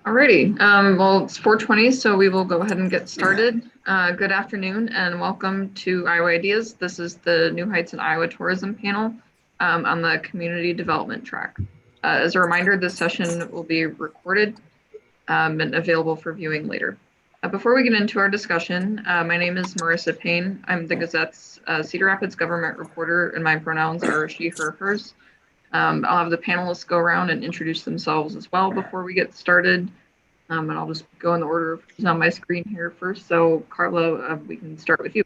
Alrighty, well, it's 4:20, so we will go ahead and get started. Good afternoon and welcome to Iowa Ideas. This is the New Heights in Iowa Tourism panel on the community development track. As a reminder, this session will be recorded and available for viewing later. Before we get into our discussion, my name is Marissa Payne. I'm the Gazette's Cedar Rapids government reporter, and my pronouns are she, her, hers. I'll have the panelists go around and introduce themselves as well before we get started. And I'll just go in the order of who's on my screen here first. So Karla, we can start with you.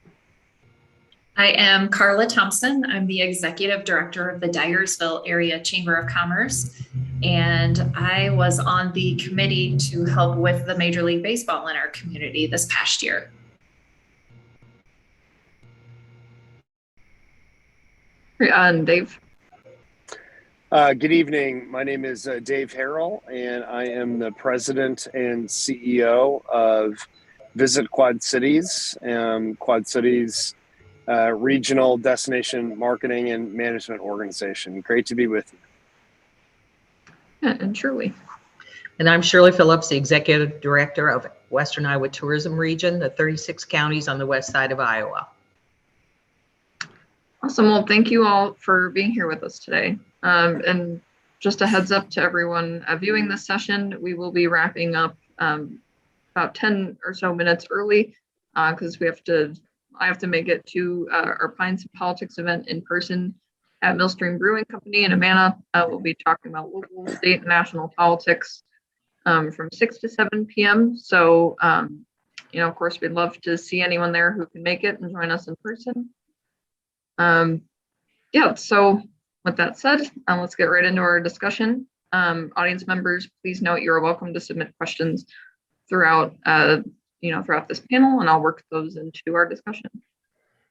I am Karla Thompson. I'm the Executive Director of the Dyersville Area Chamber of Commerce. And I was on the committee to help with the Major League Baseball in our community this past year. And Dave. Good evening. My name is Dave Herrell, and I am the president and CEO of Visit Quad Cities, Quad Cities regional destination marketing and management organization. Great to be with you. And Shirley. And I'm Shirley Phillips, the executive director of Western Iowa Tourism Region, the 36 counties on the west side of Iowa. Awesome. Well, thank you all for being here with us today. And just a heads up to everyone viewing this session, we will be wrapping up about 10 or so minutes early because I have to make it to our Pines and Politics event in person at Millstream Brewing Company in Amana. We'll be talking about local, state, and national politics from 6 to 7 p.m. So, of course, we'd love to see anyone there who can make it and join us in person. So with that said, let's get right into our discussion. Audience members, please note you are welcome to submit questions throughout this panel, and I'll work those into our discussion.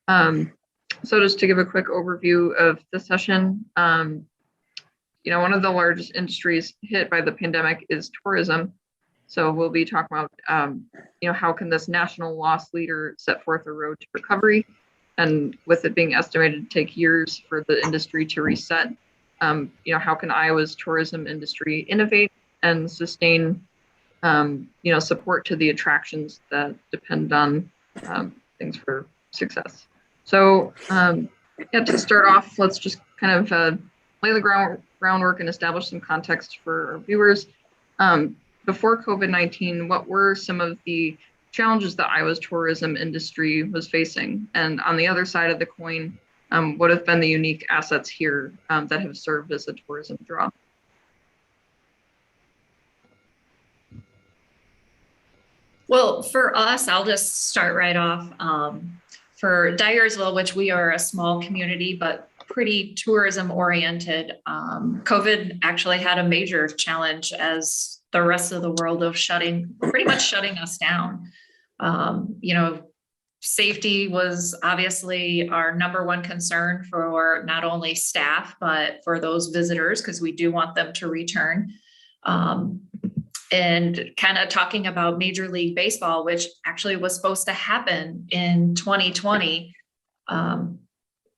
So just to give a quick overview of the session, one of the largest industries hit by the pandemic is tourism. So we'll be talking about, how can this national loss leader set forth a road to recovery? And with it being estimated to take years for the industry to reset, how can Iowa's tourism industry innovate and sustain, support to the attractions that depend on things for success. So, to start off, let's just kind of lay the groundwork and establish some context for our viewers. Before COVID-19, what were some of the challenges that Iowa's tourism industry was facing? And on the other side of the coin, what have been the unique assets here that have served as a tourism draw? Well, for us, I'll just start right off. For Dyersville, which we are a small community, but pretty tourism oriented, COVID actually had a major challenge as the rest of the world of pretty much shutting us down. Safety was obviously our number one concern for not only staff, but for those visitors, because we do want them to return. And kind of talking about Major League Baseball, which actually was supposed to happen in 2020,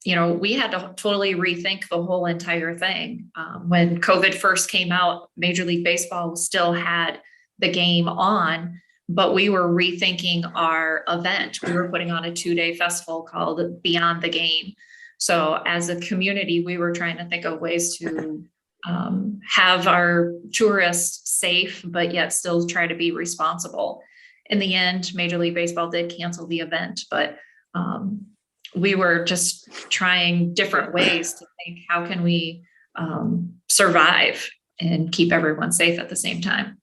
we had to totally rethink the whole entire thing. When COVID first came out, Major League Baseball still had the game on, but we were rethinking our event. We were putting on a 2-day festival called Beyond the Game. So as a community, we were trying to think of ways to have our tourists safe, but yet still try to be responsible. In the end, Major League Baseball did cancel the event, but we were just trying different ways to think, how can we survive and keep everyone safe at the same time?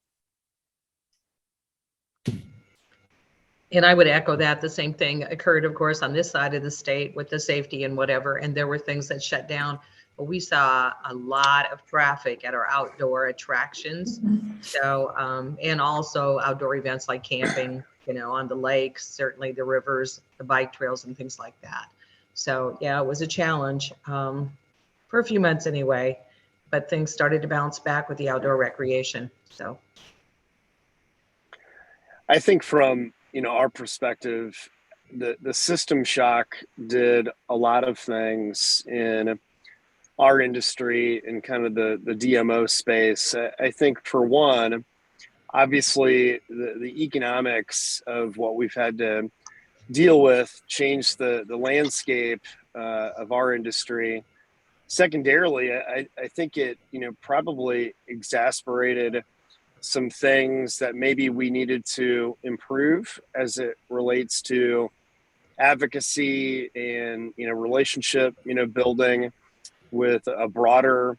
And I would echo that. The same thing occurred, of course, on this side of the state with the safety and whatever, and there were things that shut down. But we saw a lot of traffic at our outdoor attractions. Mm-hmm. So, and also outdoor events like camping, on the lakes, certainly the rivers, the bike trails and things like that. So yeah, it was a challenge for a few months anyway, but things started to bounce back with the outdoor recreation. So I think from, our perspective, the system shock did a lot of things in our industry and kind of the DMO space. I think for one, obviously the economics of what we've had to deal with changed the landscape of our industry. Secondarily, I think it, probably exasperated some things that maybe we needed to improve as it relates to advocacy and, relationship, building with a broader,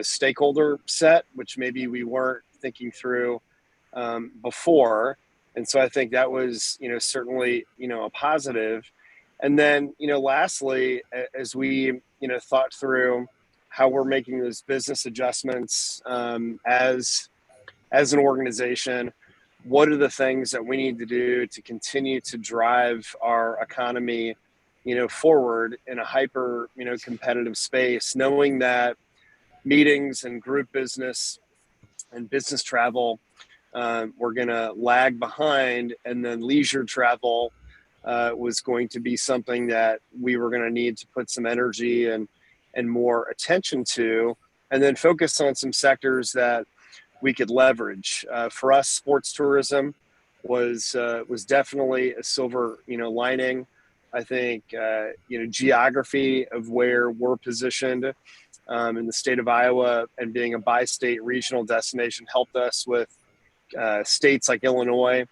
stakeholder set, which maybe we weren't thinking through before. And so I think that was, certainly, a positive. And then, lastly, as we, thought through how we're making those business adjustments as an organization, what are the things that we need to do to continue to drive our economy, forward in a hyper, competitive space, knowing that meetings and group business and business travel were going to lag behind, and then leisure travel was going to be something that we were going to need to put some energy and more attention to, and then focus on some sectors that we could leverage. For us, sports tourism was definitely a silver, lining. I think, geography of where we're positioned in the state of Iowa and being a bi-state regional destination helped us with states like Illinois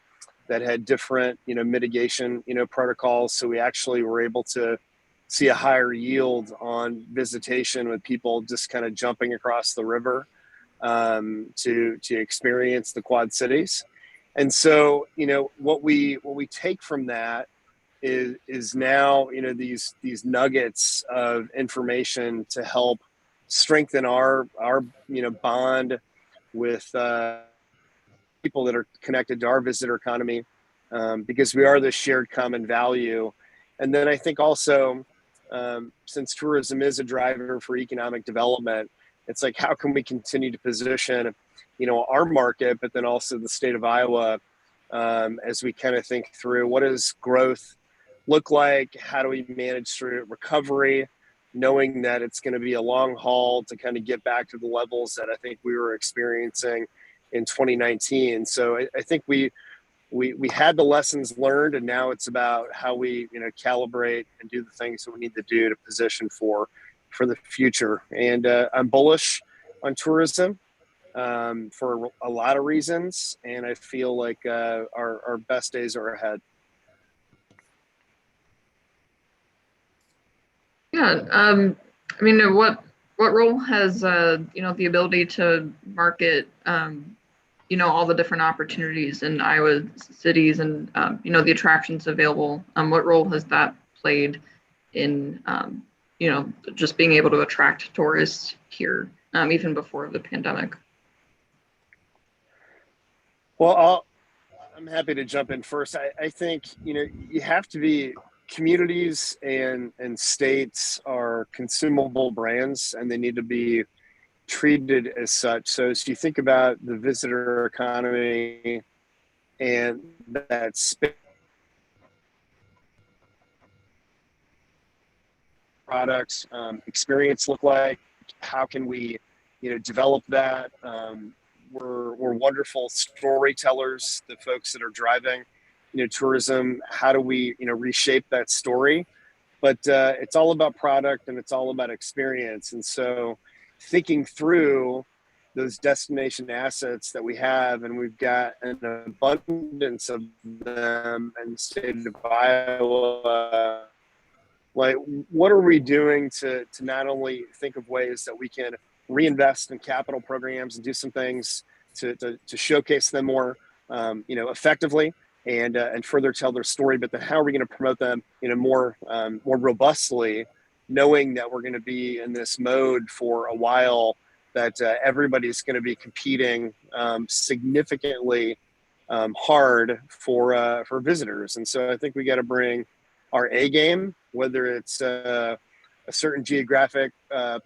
that had different, mitigation, protocols. So we actually were able to see a higher yield on visitation with people just kind of jumping across the river to experience the Quad Cities. And so, what we take from that is now, these nuggets of information to help strengthen our bond with people that are connected to our visitor economy, because we are this shared common value. And then I think also, since tourism is a driver for economic development, it's like, how can we continue to position, our market, but then also the state of Iowa, as we kind of think through what does growth look like? How do we manage through recovery, knowing that it's going to be a long haul to kind of get back to the levels that I think we were experiencing in 2019. So I think we had the lessons learned, and now it's about how we, calibrate and do the things that we need to do to position for the future. And I'm bullish on tourism for a lot of reasons, and I feel like our best days are ahead. Yeah, I mean, what role has the ability to market all the different opportunities in Iowa cities and the attractions available? What role has that played in just being able to attract tourists here, even before the pandemic? Well, I'm happy to jump in first. I think you have to be. Communities and states are consumable brands, and they need to be treated as such. So as you think about the visitor economy and that space, products, experience look like, how can we, develop that? We're wonderful storytellers, the folks that are driving tourism. How do we, reshape that story? But it's all about product and it's all about experience. And so thinking through those destination assets that we have, and we've got an abundance of them in the state of Iowa, like what are we doing to not only think of ways that we can reinvest in capital programs and do some things to showcase them more, effectively, and further tell their story, but then how are we going to promote them more robustly, knowing that we're going to be in this mode for a while, that everybody's going to be competing significantly hard for visitors. And so I think we got to bring our A game, whether it's a certain geographic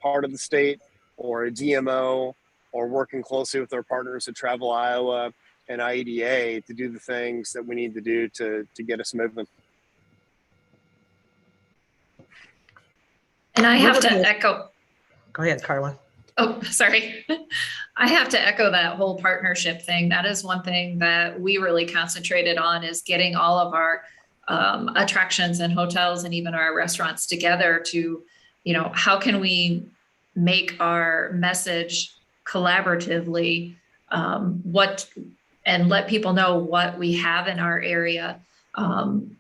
part of the state or a DMO, or working closely with our partners at Travel Iowa and IEDA to do the things that we need to do to get us moving. And I have to echo. Go ahead, Karla. Oh, sorry. I have to echo that whole partnership thing. That is one thing that we really concentrated on, is getting all of our attractions and hotels and even our restaurants together to, how can we make our message collaboratively, and let people know what we have in our area.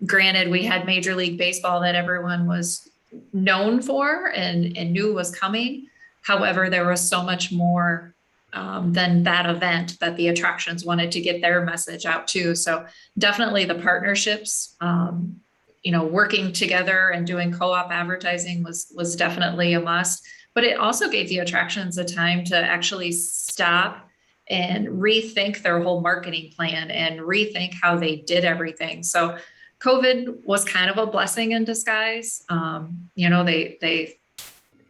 Granted, we had Major League Baseball that everyone was known for and knew was coming. However, there was so much more than that event that the attractions wanted to get their message out too. So definitely the partnerships, working together and doing co-op advertising was definitely a must. But it also gave the attractions a time to actually stop and rethink their whole marketing plan and rethink how they did everything. So COVID was kind of a blessing in disguise. They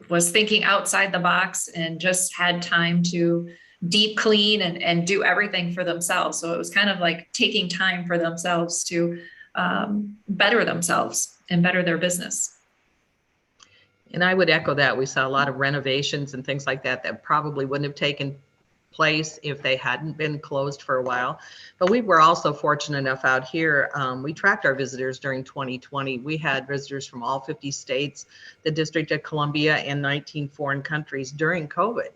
was thinking outside the box and just had time to deep clean and do everything for themselves. So it was kind of like taking time for themselves to better themselves and better their business. And I would echo that. We saw a lot of renovations and things like that probably wouldn't have taken place if they hadn't been closed for a while. But we were also fortunate enough out here. We tracked our visitors during 2020. We had visitors from all 50 states, the District of Columbia, and 19 foreign countries during COVID.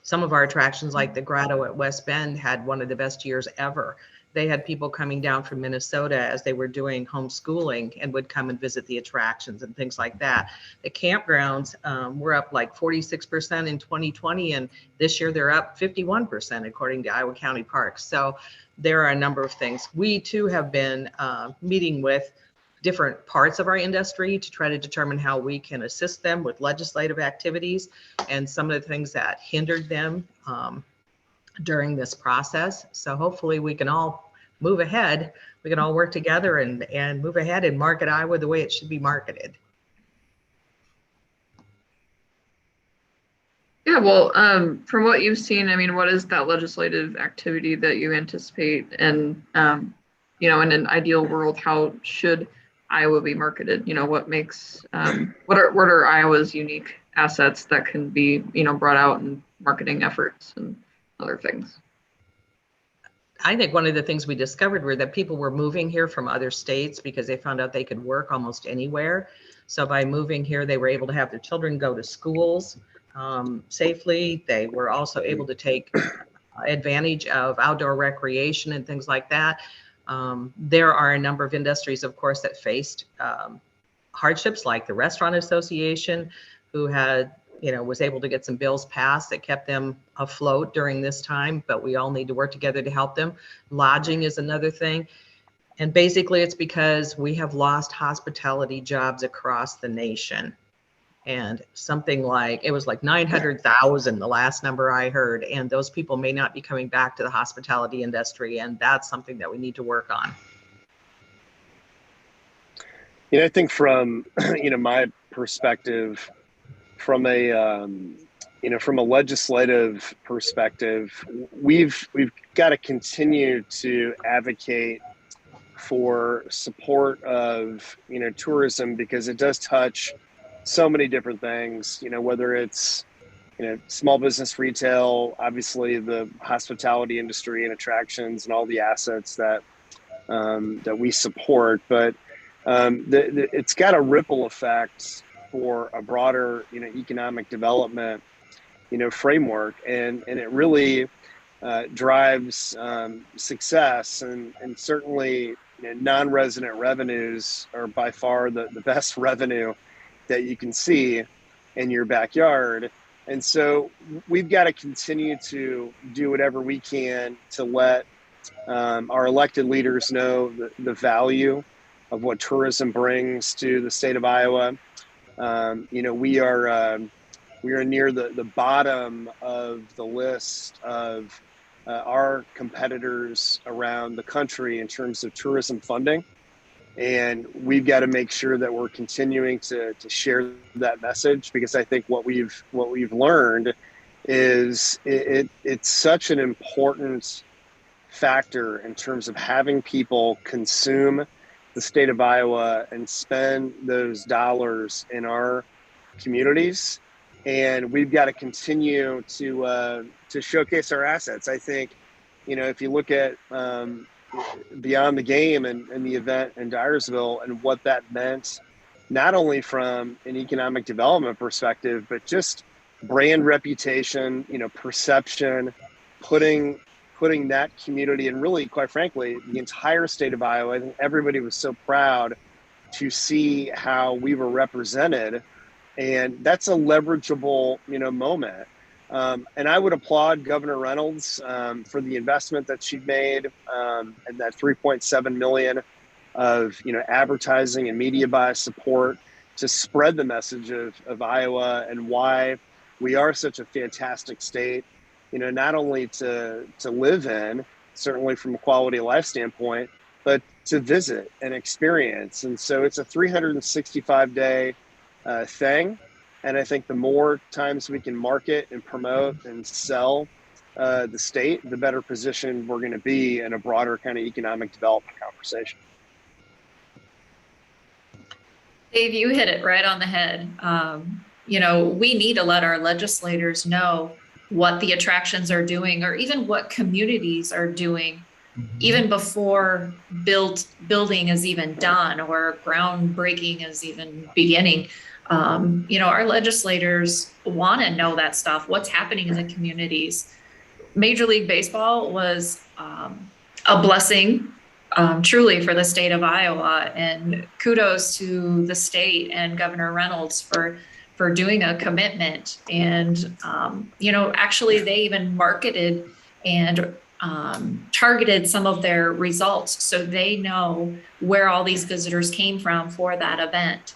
Some of our attractions, like the Grotto at West Bend, had one of the best years ever. They had people coming down from Minnesota as they were doing homeschooling and would come and visit the attractions and things like that. The campgrounds were up like 46% in 2020, and this year they're up 51% according to Iowa County Parks. So there are a number of things. We too have been meeting with different parts of our industry to try to determine how we can assist them with legislative activities and some of the things that hindered them during this process. So hopefully we can all move ahead. We can all work together and move ahead and market Iowa the way it should be marketed. Yeah, well, from what you've seen, I mean, what is that legislative activity that you anticipate? And, in an ideal world, how should Iowa be marketed? What makes, what are Iowa's unique assets that can be, brought out in marketing efforts and other things? I think one of the things we discovered were that people were moving here from other states because they found out they could work almost anywhere. So by moving here, they were able to have their children go to schools safely. They were also able to take advantage of outdoor recreation and things like that. There are a number of industries, of course, that faced hardships, like the Restaurant Association, who had was able to get some bills passed that kept them afloat during this time, but we all need to work together to help them. Lodging is another thing. And basically it's because we have lost hospitality jobs across the nation. And something like, it was like 900,000, the last number I heard. And those people may not be coming back to the hospitality industry. And that's something that we need to work on. I think from, my perspective, from a legislative perspective, we've got to continue to advocate for support of tourism, because it does touch so many different things. Whether it's small business, retail, obviously the hospitality industry and attractions and all the assets that we support, but it's got a ripple effect for a broader, economic development, framework, and it really drives success, and certainly non-resident revenues are by far the best revenue that you can see in your backyard. And so we've got to continue to do whatever we can to let our elected leaders know the value of what tourism brings to the state of Iowa. We are near the bottom of the list of our competitors around the country in terms of tourism funding, and we've got to make sure that we're continuing to share that message, because I think what we've learned is it's such an important factor in terms of having people consume the state of Iowa and spend those dollars in our communities. and we've got to continue to showcase our assets. I think, if you look at beyond the game and the event in Dyersville and what that meant, not only from an economic development perspective, but just brand reputation, perception, putting that community, and really, quite frankly, the entire state of Iowa. I think everybody was so proud to see how we were represented, and that's a leverageable, moment. And I would applaud Governor Reynolds for the investment that she made, and that 3.7 million of advertising and media buy support to spread the message of Iowa and why we are such a fantastic state, not only to live in, certainly from a quality of life standpoint, but to visit and experience. And so it's a 365-day thing. And I think the more times we can market and promote and sell the state, the better position we're going to be in a broader kind of economic development conversation. Dave, you hit it right on the head. We need to let our legislators know what the attractions are doing, or even what communities are doing, even before building is even done or groundbreaking is even beginning. Our legislators want to know that stuff, what's happening in the communities. Major League Baseball was a blessing, truly, for the state of Iowa, and kudos to the state and Governor Reynolds for doing a commitment. And, actually they even marketed and targeted some of their results so they know where all these visitors came from for that event.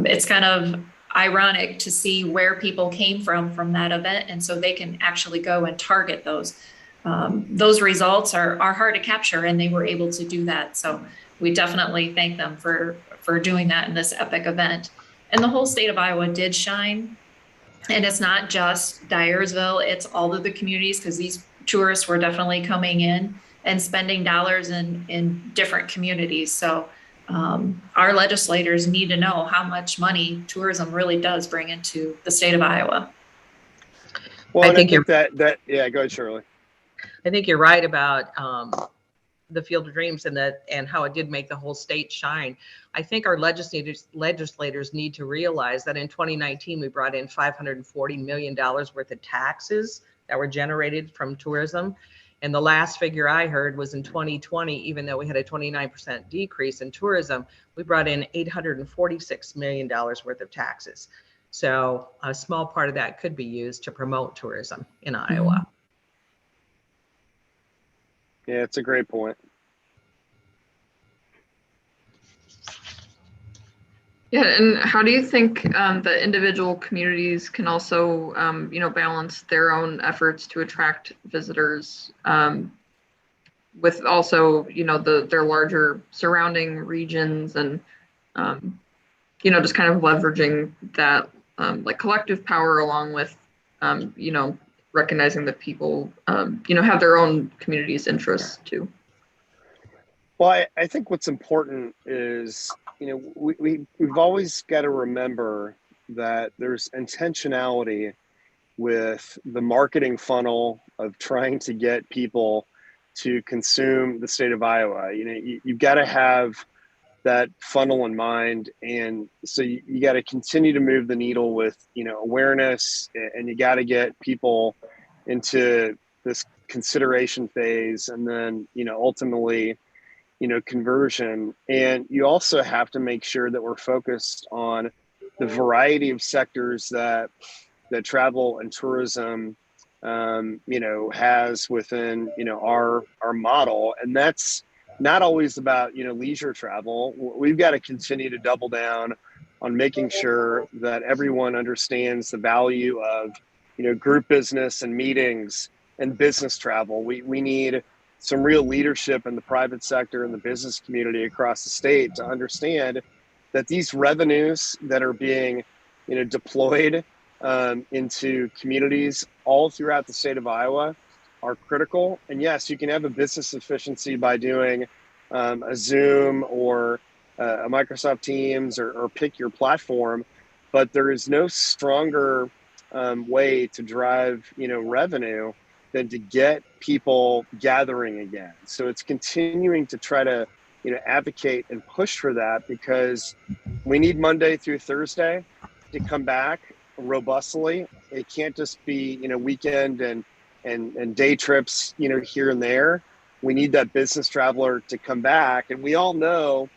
It's kind of ironic to see where people came from that event, and so they can actually go and target those. Those results are hard to capture, and they were able to do that. So we definitely thank them for doing that in this epic event. And the whole state of Iowa did shine. And it's not just Dyersville, it's all of the communities, because these tourists were definitely coming in and spending dollars in different communities. So our legislators need to know how much money tourism really does bring into the state of Iowa. Well, I think yeah, go ahead, Shirley. I think you're right about the Field of Dreams and how it did make the whole state shine. I think our legislators need to realize that in 2019, we brought in $540 million worth of taxes that were generated from tourism. And the last figure I heard was in 2020, even though we had a 29% decrease in tourism, we brought in $846 million worth of taxes. So a small part of that could be used to promote tourism in Iowa. Yeah, it's a great point. Yeah, and how do you think the individual communities can also, balance their own efforts to attract visitors with also, their larger surrounding regions and, just kind of leveraging that like collective power along with, recognizing that people, have their own community's interests too? Well, I think what's important is, we've always got to remember that there's intentionality with the marketing funnel of trying to get people to consume the state of Iowa. You've got to have that funnel in mind. And so you got to continue to move the needle with, awareness, and you got to get people into this consideration phase, and then, ultimately, conversion. And you also have to make sure that we're focused on the variety of sectors that travel and tourism, has within, our model. And that's not always about, leisure travel. We've got to continue to double down on making sure that everyone understands the value of, group business and meetings and business travel. We need some real leadership in the private sector and the business community across the state to understand that these revenues that are being, deployed into communities all throughout the state of Iowa are critical. And yes, you can have a business efficiency by doing a Zoom or a Microsoft Teams or pick your platform, but there is no stronger way to drive, revenue than to get people gathering again. So it's continuing to try to, advocate and push for that, because we need Monday through Thursday to come back robustly. It can't just be, weekend and day trips, here and there. We need that business traveler to come back. And we all know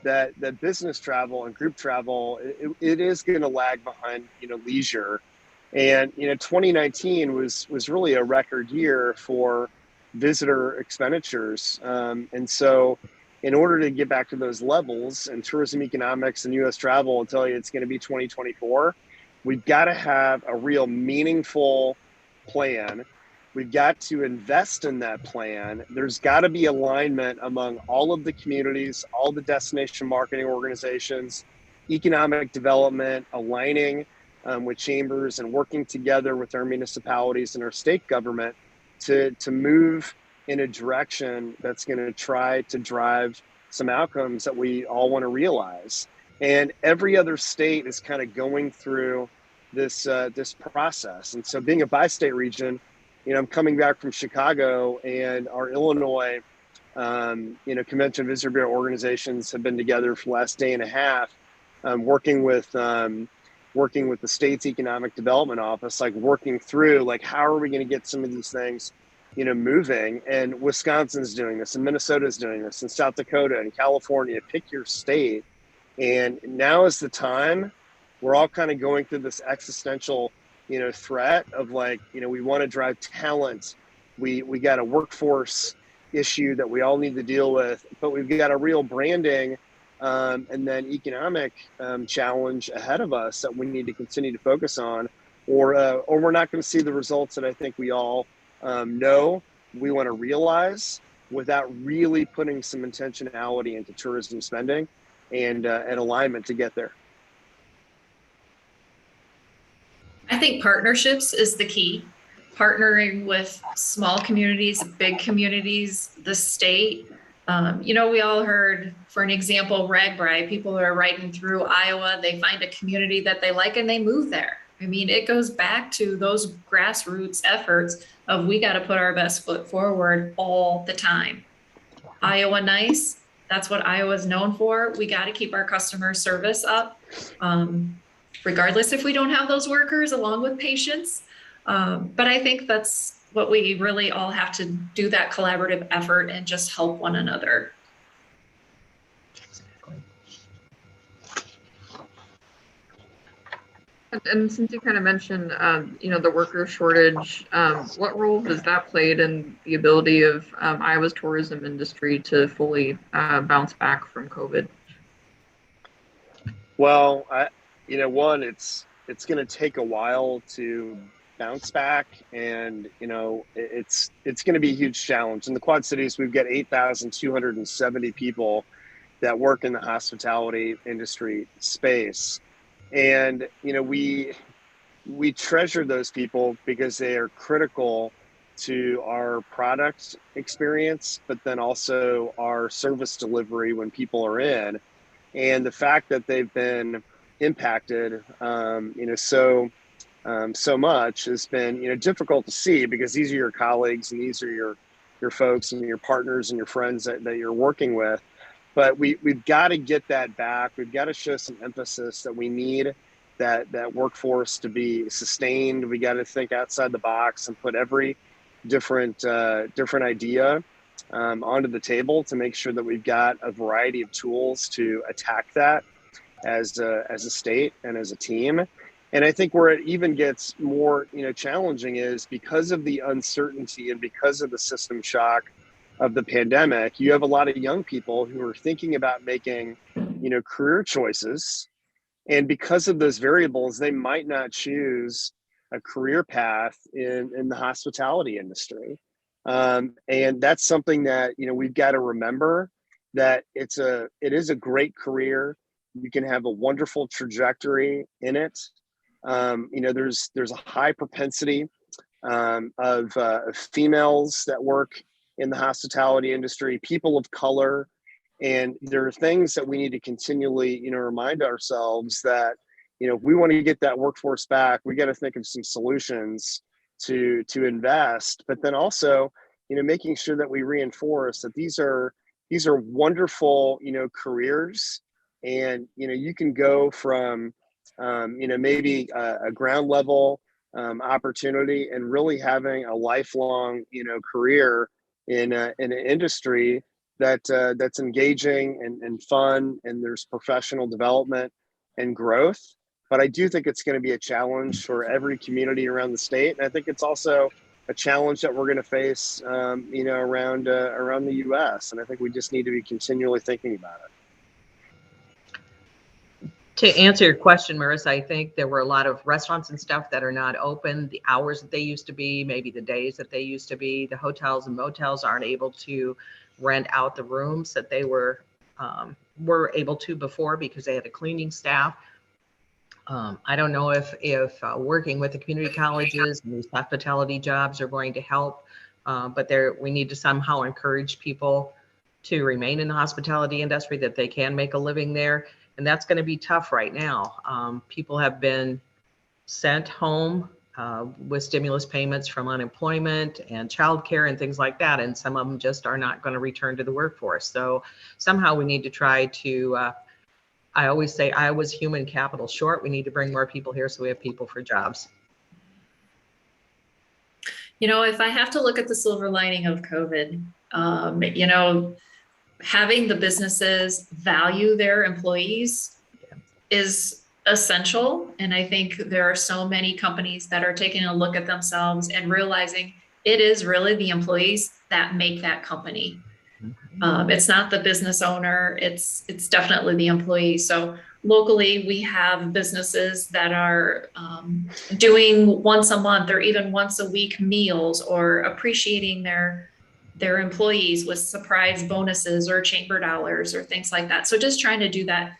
that business travel and group travel, it is going to lag behind, leisure. And, 2019 was really a record year for visitor expenditures. And so in order to get back to those levels, and tourism economics and U.S. travel will tell you it's going to be 2024, we've got to have a real meaningful plan. We've got to invest in that plan. There's got to be alignment among all of the communities, all the destination marketing organizations, economic development, aligning with chambers and working together with our municipalities and our state government to move in a direction that's going to try to drive some outcomes that we all want to realize. And every other state is kind of going through this process. And so, being a bi-state region, I'm coming back from Chicago, and our Illinois, Convention Visitor Bureau organizations have been together for the last day and a half, working with the state's economic development office, working through, how are we going to get some of these things, moving. And Wisconsin's doing this, and Minnesota's doing this, and South Dakota and California. Pick your state. And now is the time. We're all kind of going through this existential, threat of we want to drive talent. We got a workforce issue that we all need to deal with, but we've got a real branding and then economic challenge ahead of us that we need to continue to focus on, or we're not going to see the results that I think we all know we want to realize, without really putting some intentionality into tourism spending and alignment to get there. I think partnerships is the key. Partnering with small communities, big communities, the state. We all heard, for an example, RAGBRAI, people are riding through Iowa, they find a community that they like and they move there. I mean, it goes back to those grassroots efforts of we got to put our best foot forward all the time. Iowa nice, that's what Iowa is known for. We got to keep our customer service up, regardless if we don't have those workers, along with patients. But I think that's what we really all have to do, that collaborative effort and just help one another. And since you kind of mentioned, the worker shortage, what role has that played in the ability of Iowa's tourism industry to fully bounce back from COVID? Well, one, it's going to take a while to bounce back, and it's going to be a huge challenge. In the Quad Cities, we've got 8,270 people that work in the hospitality industry space. And, we treasure those people because they are critical to our product experience, but then also our service delivery when people are in. And the fact that they've been impacted, so much has been, difficult to see, because these are your colleagues and these are your folks and your partners and your friends that you're working with. But we've got to get that back. We've got to show some emphasis that we need that workforce to be sustained. We got to think outside the box and put every different idea onto the table to make sure that we've got a variety of tools to attack that as a state and as a team. And I think where it even gets more challenging is because of the uncertainty and because of the system shock of the pandemic. You have a lot of young people who are thinking about making career choices, and because of those variables, they might not choose a career path in the hospitality industry. And that's something that we've got to remember, that it is a great career. You can have a wonderful trajectory in it. There's a high propensity of females that work in the hospitality industry, people of color, and there are things that we need to continually, remind ourselves that, if we want to get that workforce back, we got to think of some solutions to invest, but then also, making sure that we reinforce that these are wonderful, careers, and you can go from maybe a ground level opportunity and really having a lifelong career in an industry that's engaging and fun, and there's professional development and growth. But I do think it's going to be a challenge for every community around the state, and I think it's also a challenge that we're going to face, around the U.S. And I think we just need to be continually thinking about it. To answer your question, Marissa, I think there were a lot of restaurants and stuff that are not open, the hours that they used to be, maybe the days that they used to be. The hotels and motels aren't able to rent out the rooms that they were able to before because they had a cleaning staff. I don't know if working with the community colleges and these hospitality jobs are going to help, but we need to somehow encourage people to remain in the hospitality industry, that they can make a living there. And that's going to be tough right now. People have been sent home with stimulus payments from unemployment and childcare and things like that. And some of them just are not going to return to the workforce. So somehow we need to try to, I always say, I was human capital short. We need to bring more people here so we have people for jobs. If I have to look at the silver lining of COVID, having the businesses value their employees is essential. And I think there are so many companies that are taking a look at themselves and realizing it is really the employees that make that company. It's not the business owner, it's definitely the employee. So locally, we have businesses that are doing once a month or even once a week meals, or appreciating their employees with surprise bonuses or chamber dollars or things like that. So just trying to do that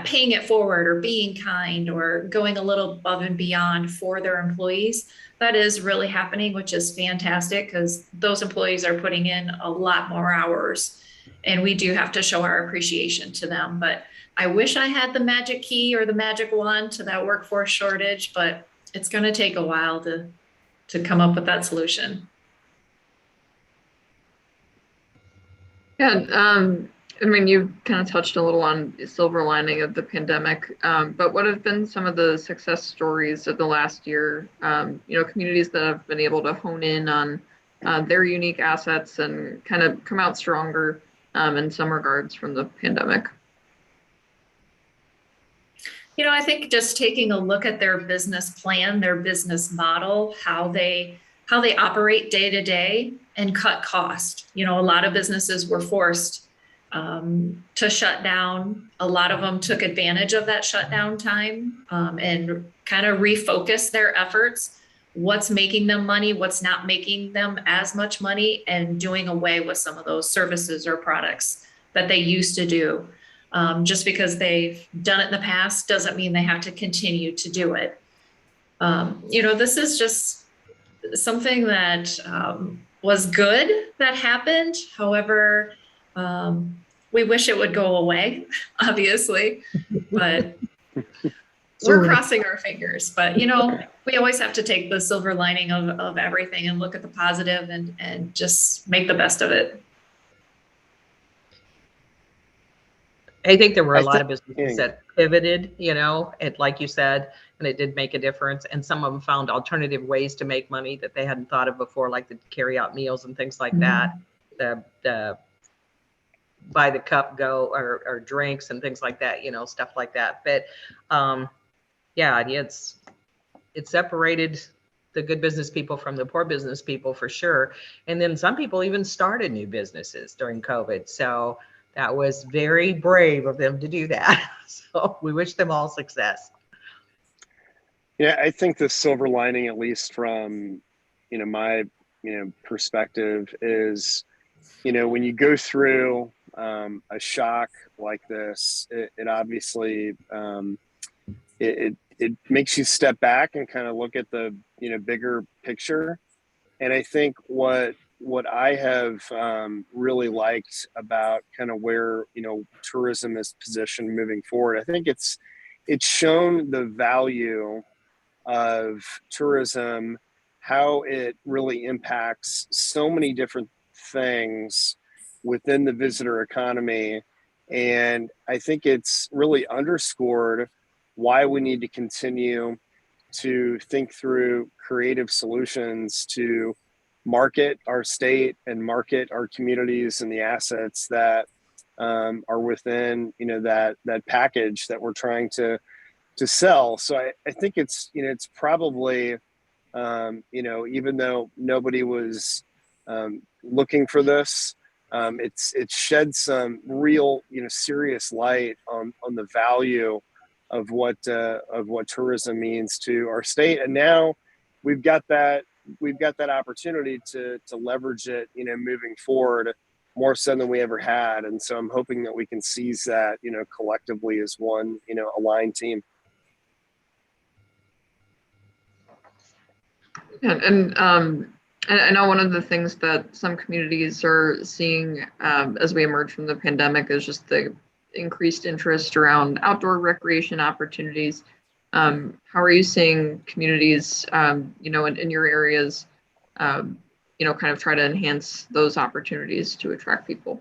paying it forward, or being kind, or going a little above and beyond for their employees. That is really happening, which is fantastic, because those employees are putting in a lot more hours, and we do have to show our appreciation to them. But I wish I had the magic key or the magic wand to that workforce shortage, but it's going to take a while to come up with that solution. Yeah, you kind of touched a little on the silver lining of the pandemic, but what have been some of the success stories of the last year? Communities that have been able to hone in on their unique assets and kind of come out stronger in some regards from the pandemic. I think just taking a look at their business plan, their business model, how they operate day to day, and cut cost. A lot of businesses were forced to shut down. A lot of them took advantage of that shutdown time and kind of refocus their efforts. What's making them money, what's not making them as much money, and doing away with some of those services or products that they used to do. Just because they've done it in the past doesn't mean they have to continue to do it. This is just something that was good that happened. However, we wish it would go away, obviously, but we're crossing our fingers. But, we always have to take the silver lining of everything and look at the positive and just make the best of it. I think there were a lot of businesses that pivoted, and like you said, and it did make a difference. And some of them found alternative ways to make money that they hadn't thought of before, like the carry out meals and things like that. The by the cup go or drinks and things like that, stuff like that. But it separated the good business people from the poor business people for sure. And then some people even started new businesses during COVID. So that was very brave of them to do that. So we wish them all success. Yeah, I think the silver lining, at least from, my, perspective, is, when you go through a shock like this, it obviously, it makes you step back and kind of look at the, bigger picture. And I think what I have really liked about kind of where, tourism is positioned moving forward, I think it's it's shown the value of tourism, how it really impacts so many different things within the visitor economy. And I think it's really underscored why we need to continue to think through creative solutions to market our state and market our communities and the assets that are within, that package that we're trying to sell. So I think it's, it's probably, even though nobody was looking for this, it's shed some real, serious light on the value of what tourism means to our state. And now we've got that opportunity to leverage it, moving forward more so than we ever had. And so I'm hoping that we can seize that, collectively as one, aligned team. And I know one of the things that some communities are seeing as we emerge from the pandemic is just the increased interest around outdoor recreation opportunities. How are you seeing communities, in your areas, kind of try to enhance those opportunities to attract people?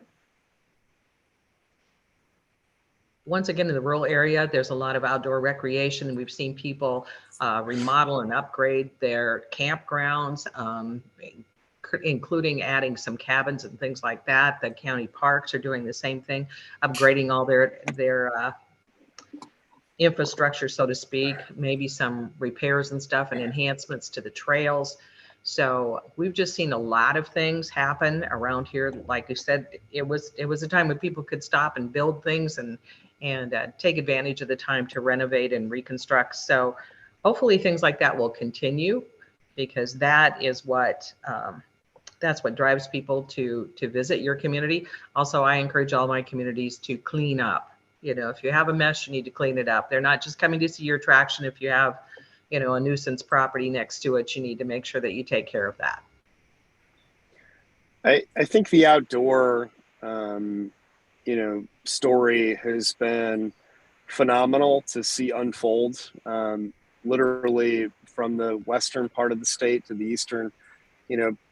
Once again, in the rural area, there's a lot of outdoor recreation. We've seen people remodel and upgrade their campgrounds, including adding some cabins and things like that. The county parks are doing the same thing, upgrading all their infrastructure, so to speak, maybe some repairs and stuff and enhancements to the trails. So we've just seen a lot of things happen around here. Like I said, it was a time when people could stop and build things and take advantage of the time to renovate and reconstruct. So hopefully things like that will continue, because that is what that's what drives people to visit your community. Also, I encourage all my communities to clean up. If you have a mess, you need to clean it up. They're not just coming to see your attraction. If you have, a nuisance property next to it, you need to make sure that you take care of that. I think the outdoor, story has been phenomenal to see unfold, literally from the western part of the state to the eastern,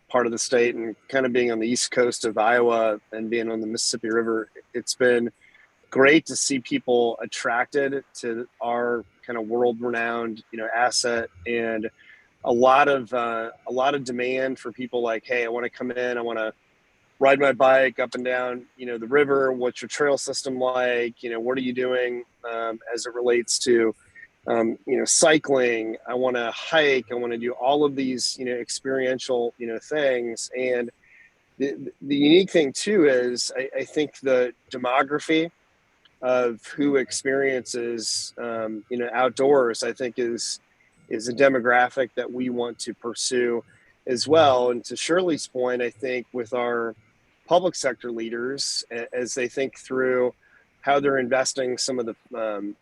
part of the state, and kind of being on the east coast of Iowa and being on the Mississippi River. It's been great to see people attracted to our kind of world-renowned, asset, and a lot of demand for people like, hey, I want to come in, I want to ride my bike up and down, the river. What's your trail system like? What are you doing as it relates to, cycling? I want to hike. I want to do all of these, experiential, things. And the unique thing too is I think the demography of who experiences, outdoors, I think is a demographic that we want to pursue as well. And to Shirley's point, I think with our public sector leaders, as they think through how they're investing some of the,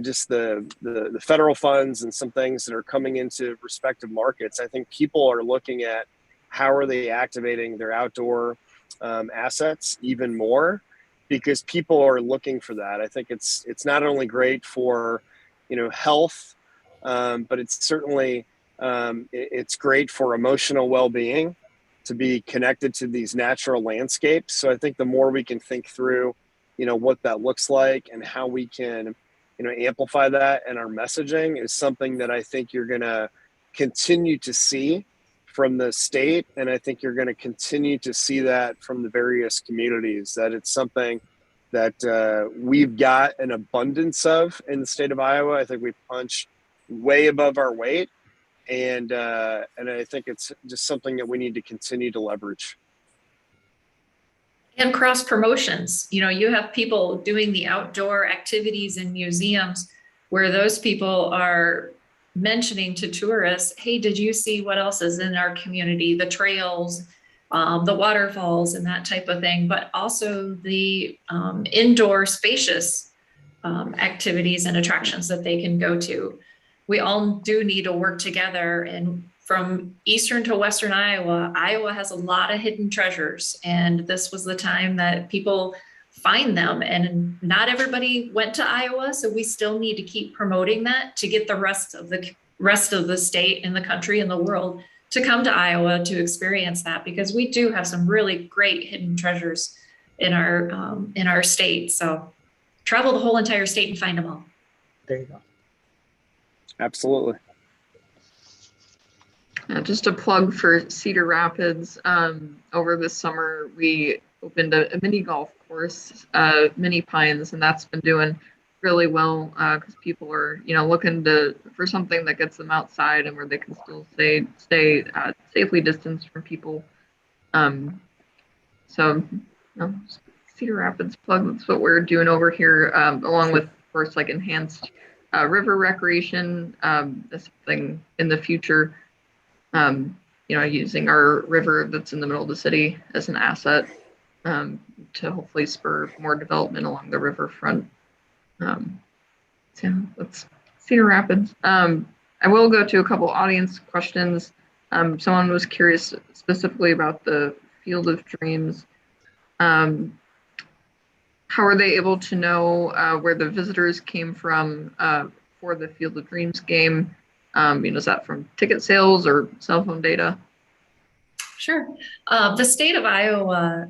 just the federal funds and some things that are coming into respective markets, I think people are looking at how are they activating their outdoor assets even more, because people are looking for that. I think it's not only great for, health, but it's certainly, it's great for emotional well-being to be connected to these natural landscapes. So I think the more we can think through, what that looks like and how we can, amplify that in our messaging is something that I think you're going to continue to see from the state. And I think you're going to continue to see that from the various communities, that it's something that we've got an abundance of in the state of Iowa. I think we punch way above our weight. And I think it's just something that we need to continue to leverage. And cross promotions. You have people doing the outdoor activities in museums where those people are mentioning to tourists, hey, did you see what else is in our community? The trails, the waterfalls and that type of thing, but also the indoor spacious activities and attractions that they can go to. We all do need to work together, and from eastern to western Iowa has a lot of hidden treasures. And this was the time that people find them. And not everybody went to Iowa, so we still need to keep promoting that to get the rest of the state and the country and the world to come to Iowa to experience that, because we do have some really great hidden treasures in our state. So travel the whole entire state and find them all. There you go. Absolutely. Just a plug for Cedar Rapids. Over the summer, we opened a mini golf course, Mini Pines, and that's been doing really well because people are, looking for something that gets them outside and where they can still stay safely distanced from people. So Cedar Rapids plug. That's what we're doing over here, along with, of course, like enhanced river recreation. Something in the future. Using our river that's in the middle of the city as an asset to hopefully spur more development along the riverfront. So that's Cedar Rapids. I will go to a couple audience questions. Someone was curious specifically about the Field of Dreams. How are they able to know where the visitors came from for the Field of Dreams game? Is that from ticket sales or cell phone data? Sure. The state of Iowa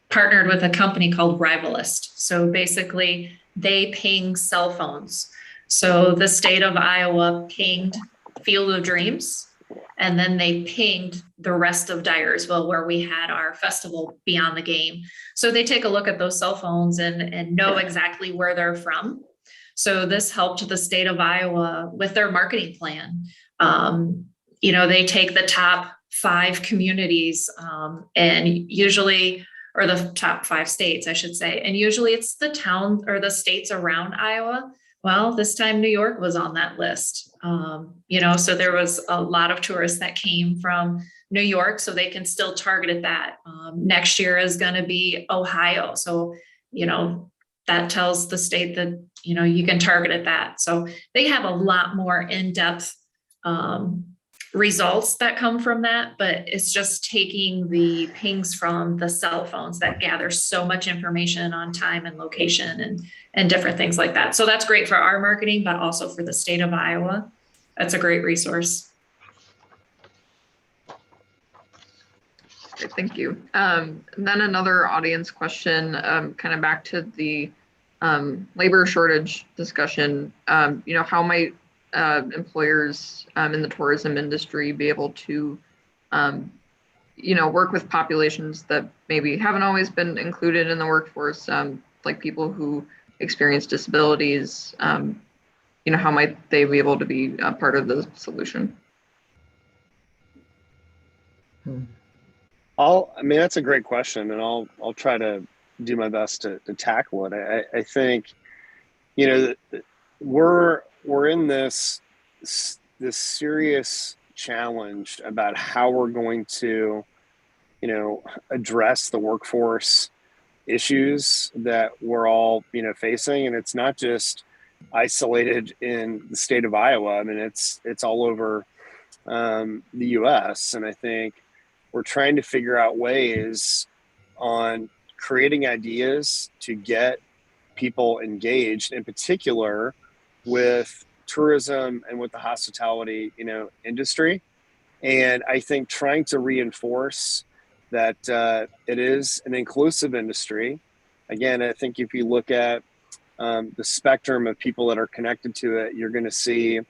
partnered with a company called Rivalist. So basically, they ping cell phones. So the state of Iowa pinged Field of Dreams, and then they pinged the rest of Dyersville, where we had our festival Beyond the Game. So they take a look at those cell phones and know exactly where they're from. So this helped the state of Iowa with their marketing plan. They take the top 5 communities and usually, or the top 5 states, I should say. And usually it's the town or the states around Iowa. Well, this time New York was on that list. So there was a lot of tourists that came from New York, so they can still target that. Next year is going to be Ohio. So, that tells the state that, you can target at that. So they have a lot more in-depth results that come from that, but it's just taking the pings from the cell phones that gather so much information on time and location and different things like that. So that's great for our marketing, but also for the state of Iowa. That's a great resource. Okay, thank you. And then another audience question, kind of back to the labor shortage discussion. How might employers in the tourism industry be able to, work with populations that maybe haven't always been included in the workforce, like people who experience disabilities? How might they be able to be part of the solution? That's a great question, and I'll try to do my best to tackle it. I think, we're in this serious challenge about how we're going to, address the workforce issues that we're all, facing. And it's not just isolated in the state of Iowa. It's all over the US. And I think we're trying to figure out ways on creating ideas to get people engaged, in particular with tourism and with the hospitality, industry. And I think trying to reinforce that it is an inclusive industry. Again, I think if you look at the spectrum of people that are connected to it, you're going to see,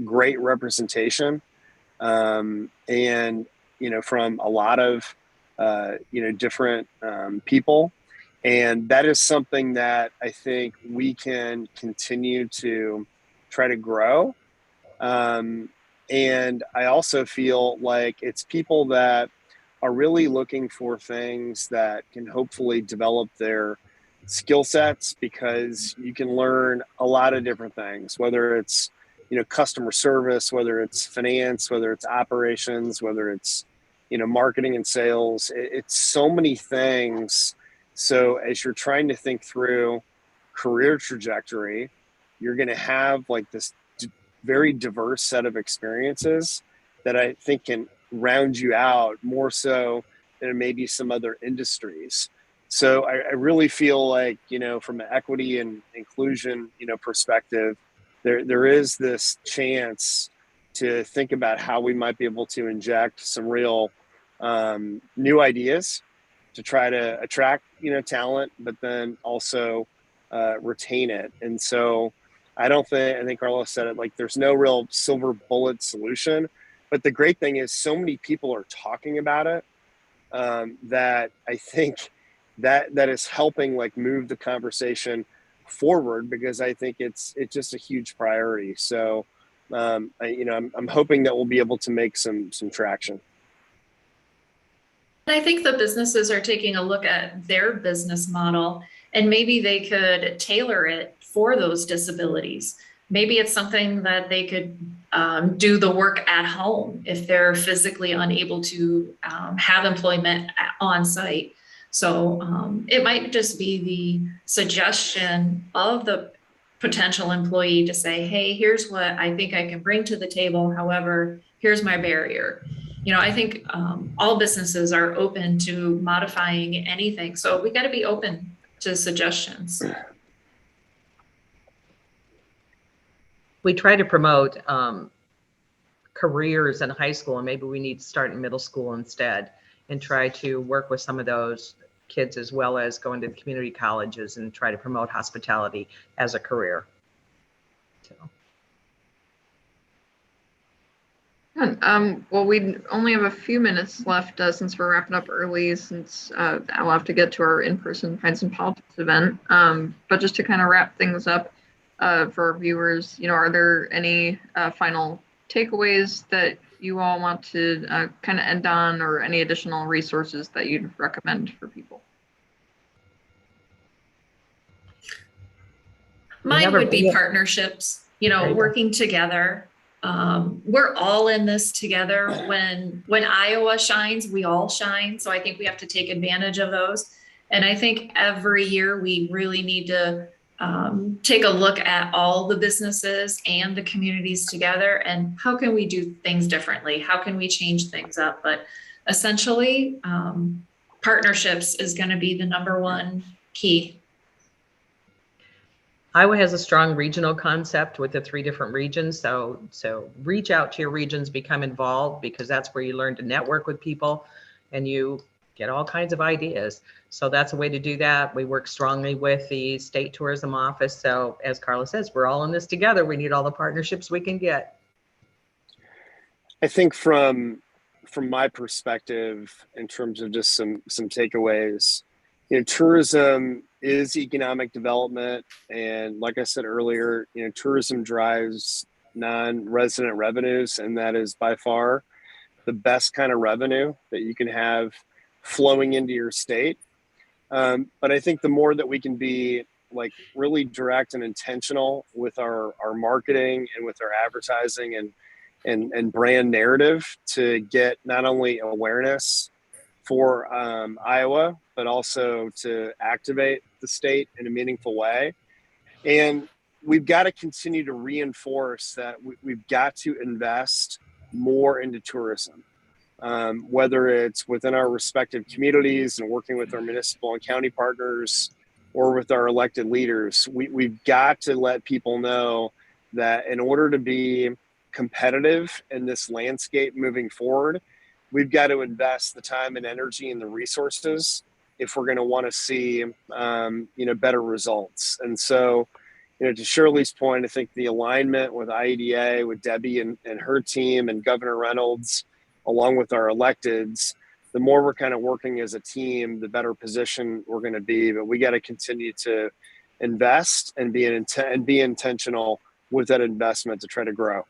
great representation, and from a lot of different people. And that is something that I think we can continue to try to grow. And I also feel like it's people that are really looking for things that can hopefully develop their skill sets, because you can learn a lot of different things, whether it's, customer service, whether it's finance, whether it's operations, whether it's, marketing and sales. It's so many things. So as you're trying to think through career trajectory, you're going to have like this very diverse set of experiences that I think can round you out more so than maybe some other industries. So I really feel like, from an equity and inclusion, perspective, there is this chance to think about how we might be able to inject some real new ideas to try to attract, talent, but then also retain it. And so I think Karla said it, like there's no real silver bullet solution, but the great thing is so many people are talking about it that I think that is helping like move the conversation forward, because I think it's just a huge priority. So I'm hoping that we'll be able to make some traction. I think the businesses are taking a look at their business model, and maybe they could tailor it for those disabilities. Maybe it's something that they could do the work at home if they're physically unable to have employment on site. So it might just be the suggestion of the potential employee to say, hey, here's what I think I can bring to the table. However, here's my barrier. I think all businesses are open to modifying anything. So we got to be open to suggestions. We try to promote careers in high school, and maybe we need to start in middle school instead and try to work with some of those kids, as well as going to the community colleges and try to promote hospitality as a career. So. Well, we only have a few minutes left since we're wrapping up early, since I'll have to get to our in-person Pints and Politics event. But just to kind of wrap things up for our viewers, are there any final takeaways that you all want to kind of end on, or any additional resources that you'd recommend for people? Mine would be partnerships, working together. We're all in this together. When Iowa shines, we all shine. So I think we have to take advantage of those. And I think every year we really need to take a look at all the businesses and the communities together, and how can we do things differently? How can we change things up? But essentially, partnerships is going to be the number one key. Iowa has a strong regional concept with the 3 different regions. So reach out to your regions, become involved, because that's where you learn to network with people and you get all kinds of ideas. So that's a way to do that. We work strongly with the state tourism office. So as Karla says, we're all in this together. We need all the partnerships we can get. I think from my perspective, in terms of just some takeaways, tourism is economic development. And like I said earlier, tourism drives non-resident revenues, and that is by far the best kind of revenue that you can have flowing into your state. But I think the more that we can be like really direct and intentional with our marketing and with our advertising and brand narrative to get not only awareness for Iowa, but also to activate the state in a meaningful way. And we've got to continue to reinforce that we've got to invest more into tourism, whether it's within our respective communities and working with our municipal and county partners, or with our elected leaders. We've got to let people know that in order to be competitive in this landscape moving forward, we've got to invest the time and energy and the resources if we're going to want to see, better results. And so, to Shirley's point, I think the alignment with IEDA, with Debbie and her team and Governor Reynolds, along with our electeds, the more we're kind of working as a team, the better position we're going to be. But we got to continue to invest and be intentional with that investment to try to grow.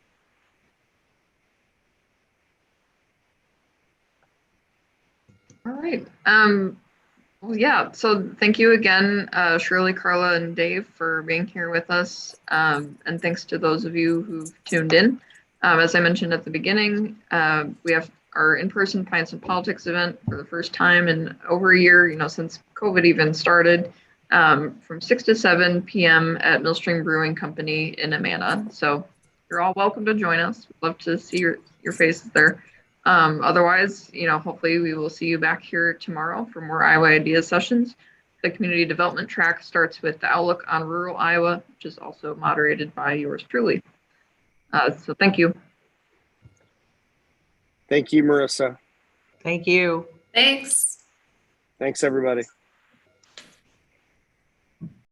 All right. Well, yeah. So thank you again, Shirley, Karla, and Dave, for being here with us. And thanks to those of you who've tuned in. As I mentioned at the beginning, we have our in-person Pints and Politics event for the first time in over a year, since COVID even started, from 6 to 7 p.m. at Millstream Brewing Company in Amana. So you're all welcome to join us. We'd love to see your faces there. Otherwise, hopefully we will see you back here tomorrow for more Iowa Ideas sessions. The community development track starts with the Outlook on Rural Iowa, which is also moderated by yours truly. So thank you. Thank you, Marissa. Thank you. Thanks. Thanks, everybody.